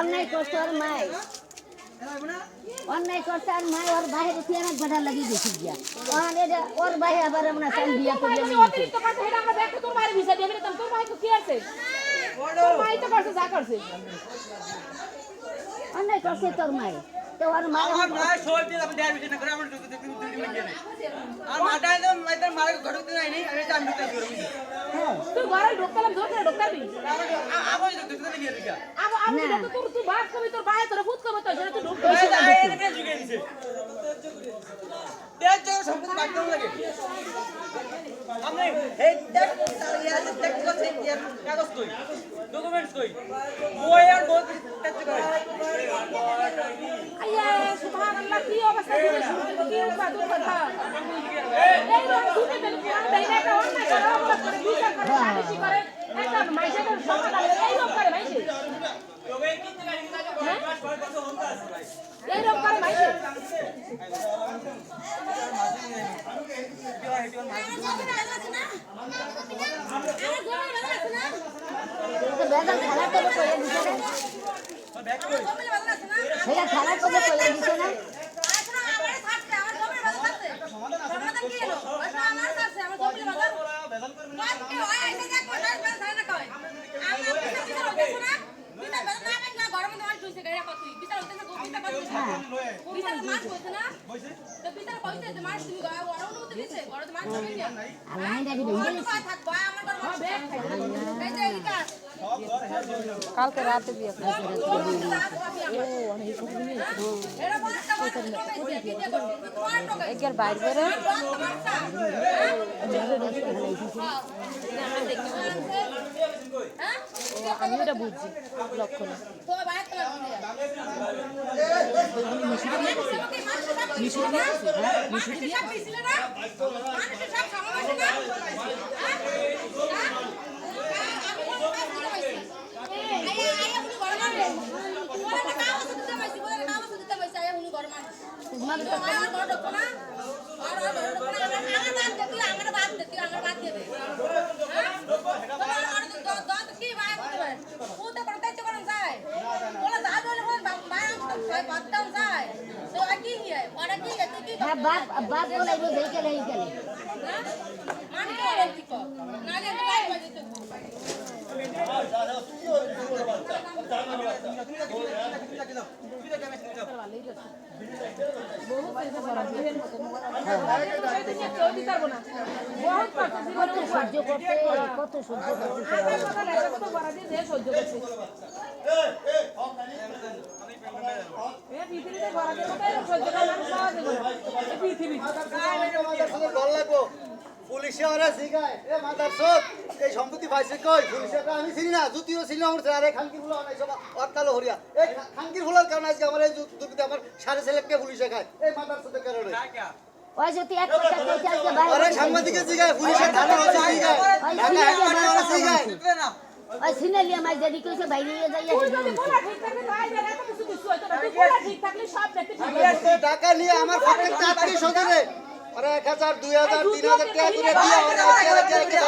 অন্যায় করছে ওর মায় অন্যায় করছে আর মায় ওর বাইরে ফিয়ানাক বাড়া লাগি গেছে গিয়া ওর বাইরে আবার আমরা চাল বিয়া করে অতিরিক্ত কথা এটা আমরা দেখতে তোর মায়ের বিষয় দিয়ে তোর ভাই তো কি আছে তোর ভাই তো করছে যা করছে অন্যায় করছে তোর মায় তো ওর মায় আমার মায়ের সবাই দিয়ে আমি দেয়ার বিষয় করে আমার আর মাটায় তো মাইতার মারে ঘর ঢুকতে নাই আমি তো আমি ঢুকতে পারবো তুই ঘরে ঢুকলাম জোর করে ঢুকবি আমি ঢুকতে না গিয়ে দিকা আমি তো তোর তুই বাপ কবি তোর ভাই তোর ভূত কবি তো যেন তুই ঢুকবি এই এটা জুগে দিছে তেল চোর সম্পত্তি বাদ দাও লাগে আমি এই দেখ ইয়া দেখ তো সেই ইয়া কাগজ কই ডকুমেন্টস কই মই আর বহুত টেস্ট করে আইয়া সুবহানাল্লাহ কি অবস্থা কি বাদুর কথা এই রকম দুটো তেল কোন দেইনা একটা অন্যায় করে অপরাধ করে বিচার করে সালিশি করে একটা মাইসের সমাধান এই রকম করে মাইসে এই রকম করে মাইসে বেদন খেলা করে কইয়া দিছে না সেটা খেলা করে কইয়া দিছে না কালকে রাতে বিয়ে একের বাইরে বেরো আমি ওটা বুঝছি লক্ষণ বাপ বলে গেলে সহ্য করতে কত সহ্য করতে পুলিশে ওরা শিখায় এ মাদার সব এই সম্পত্তি পাইছে কই পুলিশে আমি চিনি না জুতিও ছিল আমার আরে খানকির ফুলা অনেক সব অটকালো হরিয়া এই খানকির ফুলার কারণে আজকে আমার এই দুর্গতে আমার সাড়ে ছেলেকে পুলিশে খায় এই মাদার সদের কারণে ওই যদি এক কথা কইতে আজকে বাইরে আরে সাংবাদিকে জিগায় পুলিশে থানা আছে জিগায় ঢাকা হেডকোয়ার্টার আছে জিগায় ওই সিনালিয়া মাই যদি কইছে বাইরে যাইয়া টাকা নিয়ে আমার প্রত্যেকটা আত্মীয় স্বজনে আরে 1000 2000 3000 টাকা করে দিয়ে